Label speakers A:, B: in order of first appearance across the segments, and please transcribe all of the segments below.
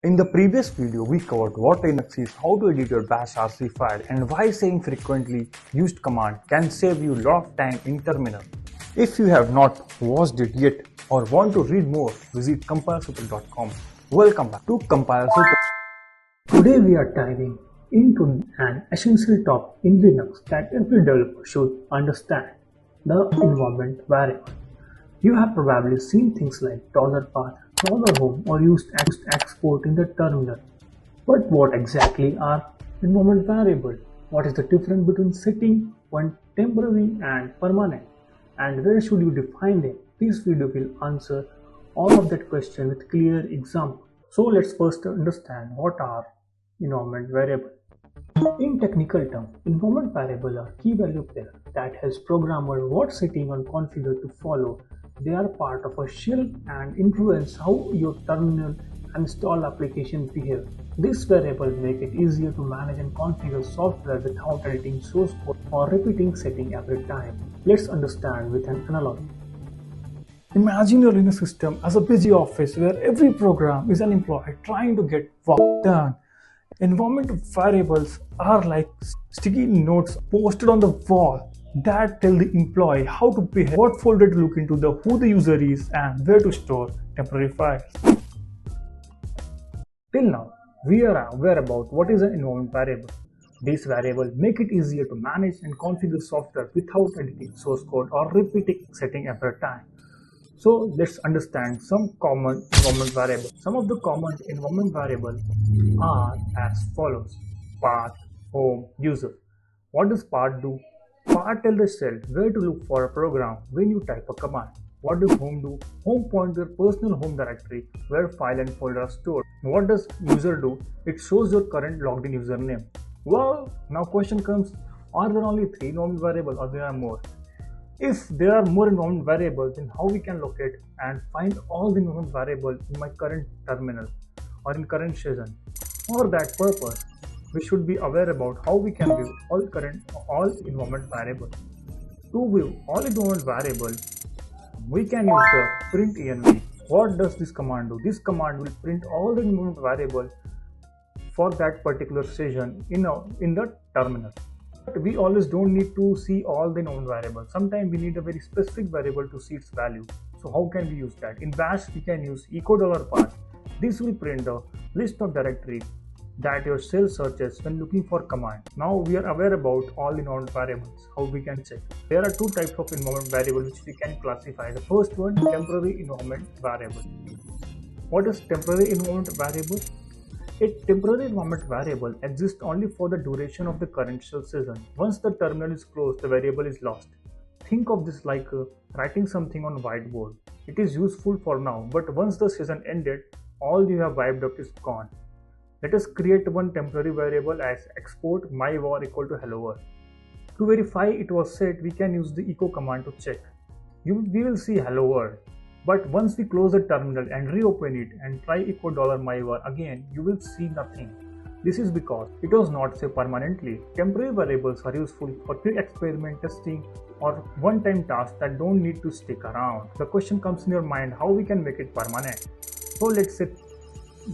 A: In the previous video, we covered what Linux is, how to edit your bashrc file, and why saying frequently used command can save you a lot of time in terminal. If you have not watched it yet or want to read more, visit CompilerSutra.com. Welcome back to CompilerSutra.
B: Today we are diving into an essential topic in Linux that every developer should understand: the environment variable. You have probably seen things like $path, $home, or used export in the terminal. But what exactly are environment variables? What is the difference between setting one temporary and permanent? And where should you define them? This video will answer all of that question with clear example. So let's first understand what are environment variables. In technical terms, environment variables are key value pairs that helps programmer what setting and configure to follow. They are part of a shell and influence how your terminal and installed applications behave. These variables make it easier to manage and configure software without editing source code or repeating setting every time. Let's understand with an analogy.
A: Imagine your Linux system as a busy office where every program is an employee trying to get work done. Environment variables are like sticky notes posted on the wall that tell the employee how to behave, what folder to look into, who the user is, and where to store temporary files. Till now, we are aware about what is an environment variable. These variables make it easier to manage and configure software without editing source code or repeating setting every time. So let's understand some common environment variables. Some of the common environment variables are as follows: path, home, user. What does path do? Path tells the shell where to look for a program when you type a command. What does home do? Home points to your personal home directory where file and folder are stored. What does user do? It shows your current logged in username. Well, now question comes, are there only 3 environment variables or there are more? If there are more environment variables, then how we can locate and find all the environment variables in my current terminal or in current session? For that purpose, we should be aware about how we can view all environment variables. To view all environment variables, we can use the print env. What does this command do? This command will print all the environment variables for that particular session in the terminal. But we always don't need to see all the environment variables. Sometimes we need a very specific variable to see its value. So how can we use that? In bash, we can use echo $path. This will print the list of directories that your shell searches when looking for command. Now we are aware about all environment variables, how we can check. There are 2 types of environment variables which we can classify. The first one, temporary environment variable. What is temporary environment variable? A temporary environment variable exists only for the duration of the current shell session. Once the terminal is closed, the variable is lost. Think of this like writing something on whiteboard. It is useful for now, but once the session ended, all you have wiped up is gone. Let us create one temporary variable as export my_var equal to hello world. To verify it was set, we can use the echo command to check. We will see hello world. But once we close the terminal and reopen it and try echo $my_var again, you will see nothing. This is because it was not saved permanently. Temporary variables are useful for quick experiment testing or one-time tasks that don't need to stick around. The question comes in your mind, how we can make it permanent? So let's say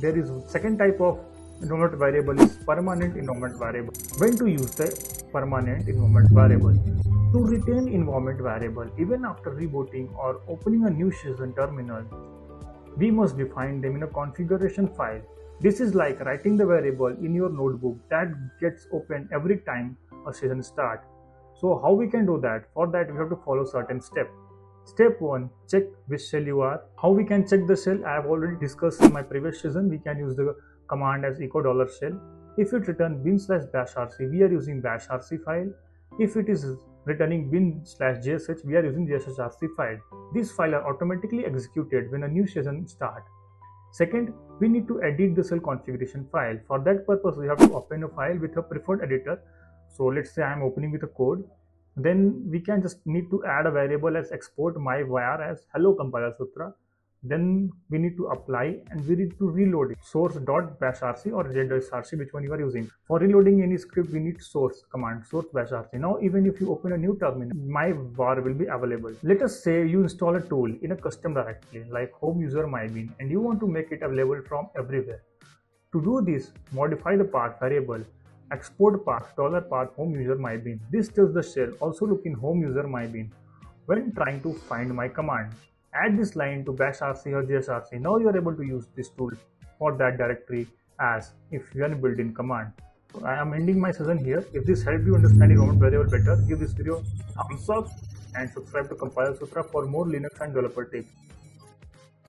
A: there is second type of environment variable is permanent environment variable. When to use the permanent environment variable? To retain environment variable even after rebooting or opening a new session terminal, we must define them in a configuration file. This is like writing the variable in your notebook that gets opened every time a session starts. So how we can do that? For that we have to follow certain steps. Step 1, check which shell you are. How we can check the shell? I have already discussed in my previous session. We can use the command as echo $shell. If it return bin/bashrc, we are using bashrc file. If it is returning bin/zshrc, we are using zshrc file. These files are automatically executed when a new session starts. Second, we need to edit the shell configuration file. For that purpose, we have to open a file with a preferred editor. So let's say I am opening with a code. Then we can just need to add a variable as export my_var as hello CompilerSutra. Then we need to apply and we need to reload it. Source.bashrc or zshrc, which one you are using. For reloading any script, we need source command, source bashrc. Now, even if you open a new terminal, my_var will be available. Let us say you install a tool in a custom directory like home user mybin and you want to make it available from everywhere. To do this, modify the path variable, export path $path home user mybean. This tells the shell also look in home user mybean when trying to find my command. Add this line to bashrc or zshrc. Now you are able to use this tool for that directory as if you are a built-in command. So I am ending my session here. If this helped you understand environment variable better, give this video a thumbs up and subscribe to CompilerSutra for more Linux and developer tips.